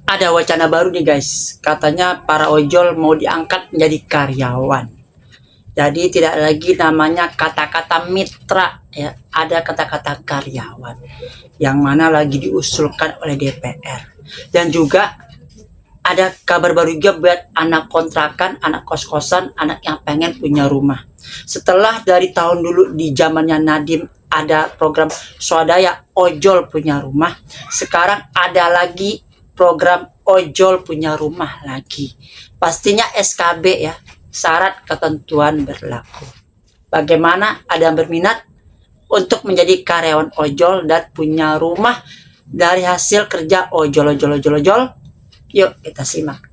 Ada wacana baru nih guys, katanya para ojol mau diangkat menjadi karyawan. Jadi tidak lagi namanya kata-kata mitra ya, ada kata-kata karyawan yang mana lagi diusulkan oleh DPR. Dan juga ada kabar baru juga buat anak kontrakan, anak kos-kosan, anak yang pengen punya rumah. Setelah dari tahun dulu di zamannya Nadiem ada program swadaya ojol punya rumah, sekarang ada lagi program ojol punya rumah lagi. Pastinya SKB ya, syarat ketentuan berlaku. Bagaimana ada yang berminat untuk menjadi karyawan ojol dan punya rumah dari hasil kerja ojol? Yuk kita simak.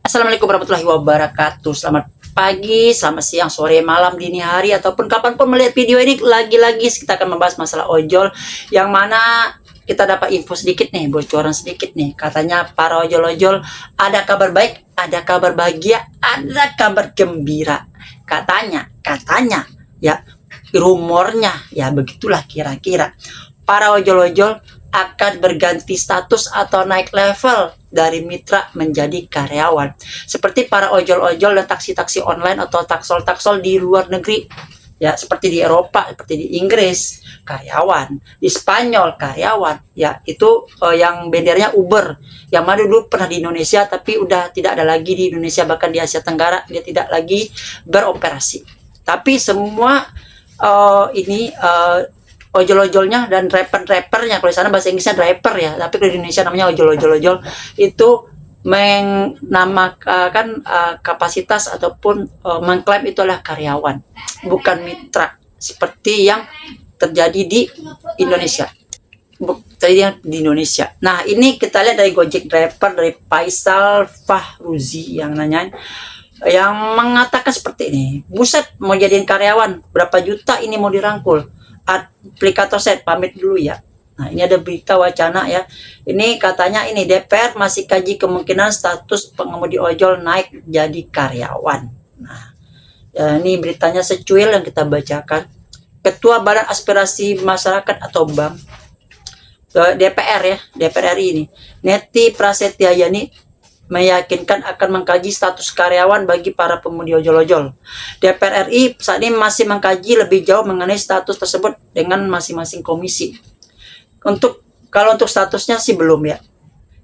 Assalamualaikum warahmatullahi wabarakatuh. Selamat pagi, selamat siang, sore, malam, dini hari, ataupun kapanpun melihat video ini. Lagi-lagi kita akan membahas masalah ojol, yang mana kita dapat info sedikit nih, bocoran sedikit nih. Katanya para ojol-ojol ada kabar baik, ada kabar bahagia, ada kabar gembira. Katanya ya, rumornya ya begitulah kira-kira. Para ojol-ojol akan berganti status atau naik level dari mitra menjadi karyawan. Seperti para ojol-ojol dan taksi-taksi online atau taksol-taksol di luar negeri. Ya, seperti di Eropa, seperti di Inggris, karyawan. Di Spanyol, karyawan. Ya, itu yang bendernya Uber. Yang mana dulu pernah di Indonesia, tapi udah tidak ada lagi di Indonesia. Bahkan di Asia Tenggara, dia tidak lagi beroperasi. Tapi semua ojol-ojolnya dan rapper-rappernya, kalau di sana bahasa Inggrisnya driver ya, tapi kalau di Indonesia namanya ojol-ojol itu menamakan kapasitas ataupun mengklaim itu adalah karyawan, bukan mitra seperti yang terjadi di Indonesia. Nah, ini kita lihat dari Gojek driver, dari Faisal Fahruzi yang nanya, yang mengatakan seperti ini. Buset, mau jadiin karyawan berapa juta ini mau dirangkul. Aplikator set pamit dulu ya. Nah, ini ada berita wacana ya. Ini katanya ini DPR masih kaji kemungkinan status pengemudi ojol naik jadi karyawan. Nah, ya, ini beritanya secuil yang kita bacakan. Ketua Badan Aspirasi Masyarakat atau BAM DPR ya, DPR RI ini, Neti Prasetyayani meyakinkan akan mengkaji status karyawan bagi para pemudi ojol-ojol. DPR RI saat ini masih mengkaji lebih jauh mengenai status tersebut dengan masing-masing komisi. Kalau untuk statusnya sih belum ya,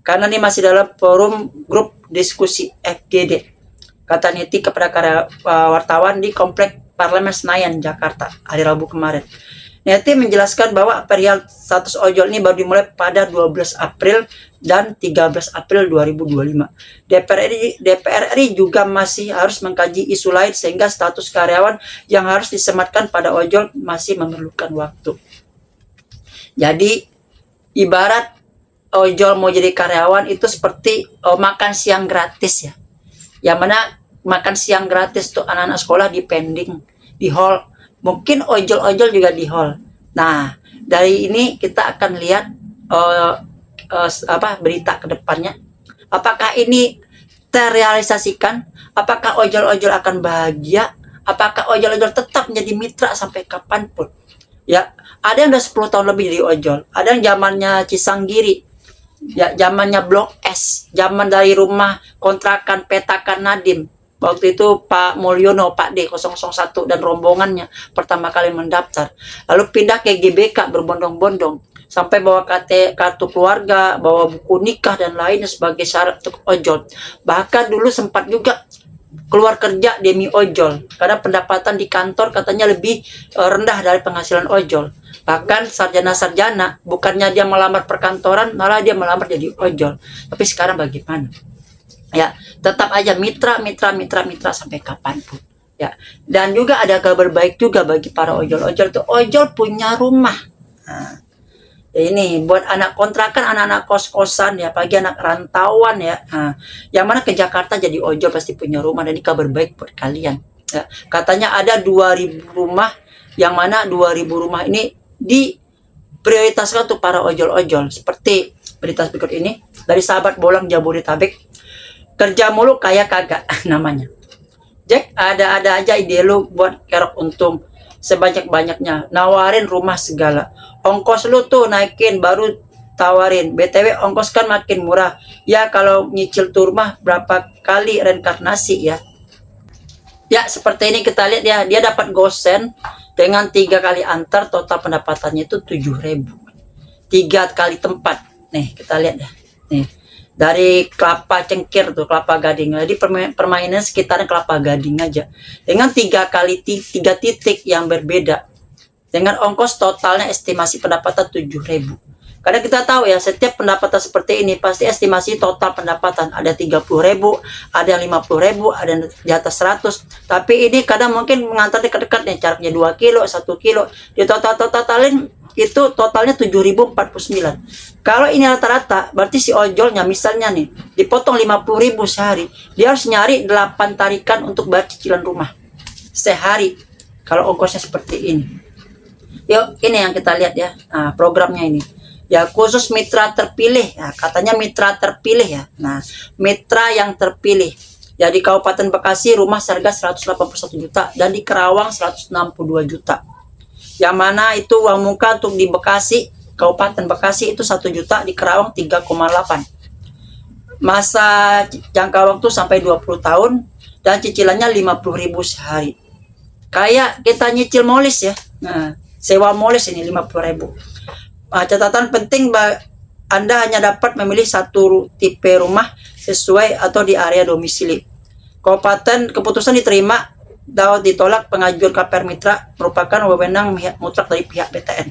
karena ini masih dalam forum grup diskusi FGD, kata Neti kepada wartawan di Komplek Parlemen Senayan, Jakarta, hari Rabu kemarin. Neti menjelaskan bahwa perihal status ojol ini baru dimulai pada 12 April dan 13 April 2025. DPR RI juga masih harus mengkaji isu lain sehingga status karyawan yang harus disematkan pada ojol masih memerlukan waktu. Jadi ibarat ojol mau jadi karyawan itu seperti makan siang gratis ya. Yang mana makan siang gratis tuh anak-anak sekolah di pending, di hall. Mungkin ojol-ojol juga di hall. Nah, dari ini kita akan lihat berita ke depannya. Apakah ini terrealisasikan? Apakah ojol-ojol akan bahagia? Apakah ojol-ojol tetap menjadi mitra sampai kapanpun? Ya, ada yang udah 10 tahun lebih di ojol. Ada yang zamannya Cisanggiri. Ya, zamannya Blok S, zaman dari rumah kontrakan petakan Nadiem. Waktu itu Pak Mulyono, Pak D 001 dan rombongannya pertama kali mendaftar. Lalu pindah ke GBK berbondong-bondong sampai bawa kartu keluarga, bawa buku nikah dan lainnya sebagai syarat untuk ojol. Bahkan dulu sempat juga keluar kerja demi ojol karena pendapatan di kantor katanya lebih rendah dari penghasilan ojol. Bahkan sarjana-sarjana bukannya dia melamar perkantoran, malah dia melamar jadi ojol. Tapi sekarang bagaimana? Ya, tetap aja mitra sampai kapanpun. Ya, dan juga ada kabar baik juga bagi para ojol-ojol itu, ojol punya rumah. Nah, ini buat anak kontrakan, anak-anak kos-kosan ya, pagi anak rantauan ya. Nah, yang mana ke Jakarta jadi ojol pasti punya rumah, dan ini kabar baik buat kalian. Ya, katanya ada 2000 rumah, yang mana 2000 rumah ini diprioritaskan untuk para ojol-ojol. Seperti berita berikut ini dari sahabat Bolang Jabodetabek. Kerja mulu kayak kagak namanya. Jack, ada-ada aja ide lu buat kerok untung. sebanyak-banyaknya, nawarin rumah segala. Ongkos lu tuh naikin, baru tawarin. BTW ongkos kan makin murah. Ya kalau nyicil tuh rumah berapa kali reinkarnasi ya. Ya seperti ini kita lihat ya, dia dapat gosen dengan 3 kali antar, total pendapatannya itu 7.000. 3 kali tempat. Nih kita lihat ya. Nih dari Kelapa Cengkir tuh, Kelapa Gading. Jadi permainan sekitarnya Kelapa Gading aja. Dengan 3 titik yang berbeda. Dengan ongkos totalnya estimasi pendapatan 7.000. Karena kita tahu ya, setiap pendapatan seperti ini pasti estimasi total pendapatan ada 30.000, ada yang 50.000, ada yang di atas 100. Tapi ini kadang mungkin mengantar dekat-dekat nih, jaraknya 2 kilo, 1 kilo. Di totalin itu totalnya 7.049. Kalau ini rata-rata, berarti si ojolnya misalnya nih dipotong 50.000 sehari, dia harus nyari 8 tarikan untuk bayar cicilan rumah sehari. Kalau ongkosnya seperti ini. Yuk, ini yang kita lihat ya. Nah, programnya ini. Ya khusus mitra terpilih. Nah, katanya mitra terpilih ya. Nah, mitra yang terpilih. Ya di Kabupaten Bekasi rumah seharga 181 juta dan di Kerawang 162 juta. Yang mana itu uang muka untuk di Bekasi, Kabupaten Bekasi itu 1 juta, di Kerawang 3,8. Masa jangka waktu sampai 20 tahun dan cicilannya 50.000 sehari. Kayak kita nyicil molis ya. Nah, sewa molis ini 50.000. Nah, catatan penting, Anda hanya dapat memilih satu tipe rumah sesuai atau di area domisili. Kabupaten keputusan diterima dapat ditolak pengajuan KPR Mitra merupakan wewenang mutlak dari pihak BTN.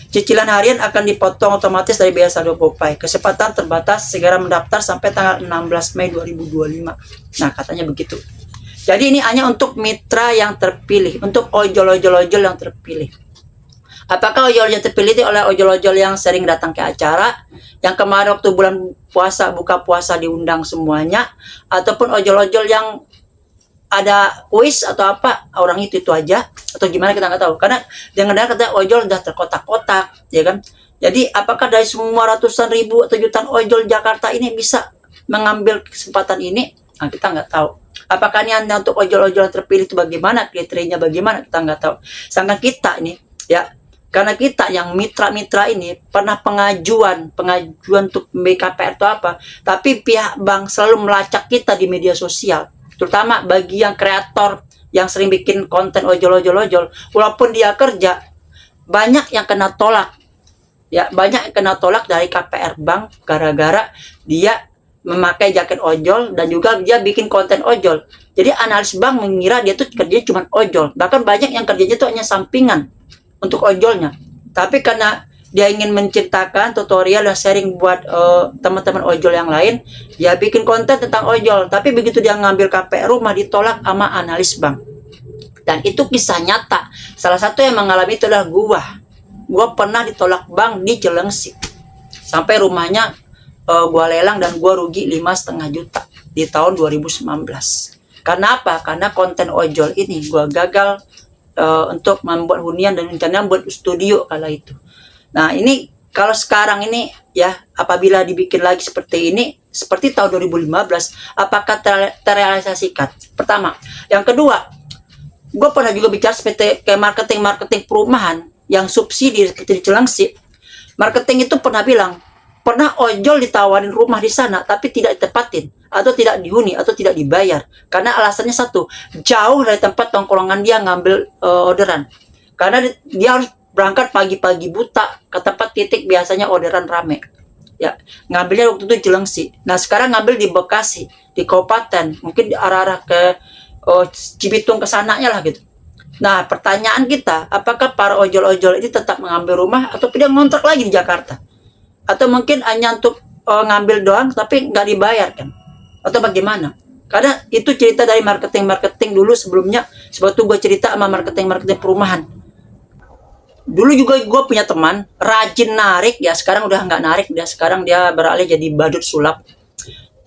Cicilan harian akan dipotong otomatis dari biaya saldo GoPay. Kesempatan terbatas, segera mendaftar sampai tanggal 16 Mei 2025. Nah, katanya begitu. Jadi ini hanya untuk mitra yang terpilih, untuk ojol-ojol yang terpilih. Apakah ojol yang terpilih itu oleh ojol-ojol yang sering datang ke acara, yang kemarin waktu bulan puasa, buka puasa diundang semuanya, ataupun ojol-ojol yang ada kuis atau apa, orang itu aja, atau gimana kita nggak tahu. Karena dengar-dengar kata ojol udah terkotak-kotak, ya kan? Jadi apakah dari semua ratusan ribu atau jutaan ojol Jakarta ini bisa mengambil kesempatan ini? Nah, kita nggak tahu. Apakah ini hanya untuk ojol-ojol terpilih itu bagaimana, kriterianya bagaimana, kita nggak tahu. Sedangkan kita ini, ya, karena kita yang mitra-mitra ini pernah pengajuan untuk BKPR atau apa, tapi pihak bank selalu melacak kita di media sosial, terutama bagi yang kreator yang sering bikin konten ojol, walaupun dia kerja, banyak yang kena tolak, ya, banyak yang kena tolak dari KPR bank gara-gara dia memakai jaket ojol dan juga dia bikin konten ojol. Jadi analis bank mengira dia tuh kerjanya cuma ojol, bahkan banyak yang kerjanya itu hanya sampingan untuk ojolnya. Tapi karena dia ingin menciptakan tutorial dan sharing buat teman-teman ojol yang lain, dia bikin konten tentang ojol. Tapi begitu dia ngambil KPR rumah ditolak sama analis bank. Dan itu kisah nyata. Salah satu yang mengalami itu adalah gua pernah ditolak bank di Cilengsi. Sampai rumahnya gua lelang dan gua rugi 5,5 juta di tahun 2019. Karena apa? Karena konten ojol ini gua gagal untuk membuat hunian dan rencananya buat studio kala itu. Nah, ini kalau sekarang ini ya, apabila dibikin lagi seperti ini, seperti tahun 2015, apakah terrealisasikan? Pertama. Yang kedua, gue pernah juga bicara seperti kayak marketing perumahan yang subsidi seperti di Cilengsi. Marketing itu pernah bilang, pernah ojol ditawarin rumah di sana tapi tidak ditempatin, atau tidak dihuni, atau tidak dibayar. Karena alasannya satu, jauh dari tempat tongkrongan dia ngambil orderan. Karena dia harus berangkat pagi-pagi buta ke tempat titik biasanya orderan rame. Ya, ngambilnya waktu itu Cilengsi. Nah, sekarang ngambil di Bekasi, di kabupaten, mungkin di arah-arah ke Cibitung ke sananya lah gitu. Nah, pertanyaan kita, apakah para ojol-ojol ini tetap mengambil rumah atau tidak ngontrak lagi di Jakarta? Atau mungkin hanya untuk ngambil doang tapi nggak dibayar kan? Atau bagaimana? Karena itu cerita dari marketing dulu sebelumnya. Sebab itu gue cerita sama marketing perumahan. Dulu juga gue punya teman rajin narik, ya sekarang udah nggak narik, dia sekarang dia beralih jadi badut sulap.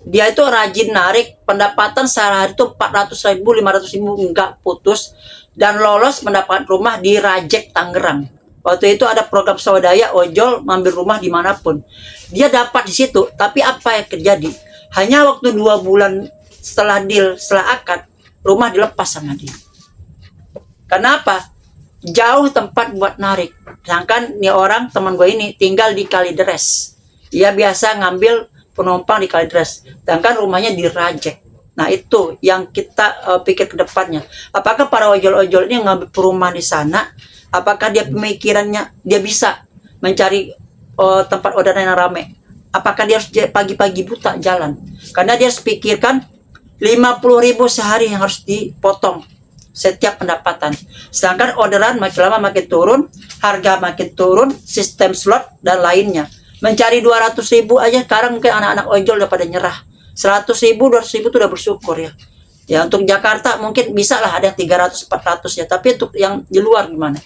Dia itu rajin narik, pendapatan sehari itu 400.000, 500.000 nggak putus, dan lolos mendapat rumah di Rajek Tangerang. Waktu itu ada program swadaya ojol mengambil rumah dimanapun. Dia dapat di situ, tapi apa yang terjadi? Hanya waktu 2 bulan setelah deal, setelah akad, rumah dilepas sama dia. Kenapa? jauh tempat buat narik. Sedangkan nih orang teman gue ini tinggal di Kalideres. Dia biasa ngambil penumpang di Kalideres. Sedangkan rumahnya di Rajek. Nah itu yang kita pikir ke depannya. Apakah para ojol-ojol ini ngambil perumahan di sana? Apakah dia pemikirannya dia bisa mencari tempat orderan yang ramai? Apakah dia harus pagi-pagi buta jalan? Karena dia harus pikirkan 50.000 sehari yang harus dipotong setiap pendapatan. Sedangkan orderan makin lama makin turun, harga makin turun, sistem slot dan lainnya. Mencari 200.000 aja sekarang mungkin anak-anak ojol udah pada nyerah. 100.000, 200.000 itu udah bersyukur ya. Ya untuk Jakarta mungkin bisa lah ada yang 300, 400 ya. Tapi untuk yang di luar gimana?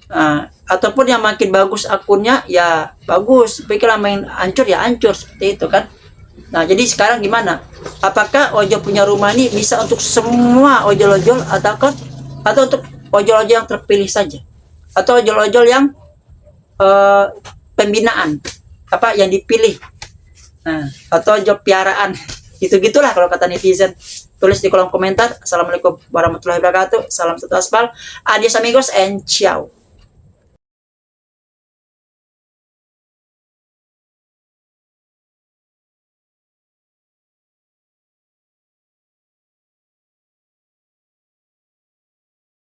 Nah, ataupun yang makin bagus akunnya ya bagus. Tapi kalau main hancur ya hancur seperti itu kan. Nah jadi sekarang gimana? Apakah ojol punya rumah ini bisa untuk semua ojol-ojol atau untuk ojol-ojol yang terpilih saja? Atau ojol-ojol yang pembinaan yang dipilih? Nah, atau job piaraan gitu-gitulah kalau kata netizen. Tulis di kolom komentar. Assalamualaikum warahmatullahi wabarakatuh. Salam satu aspal. Adios amigos and ciao.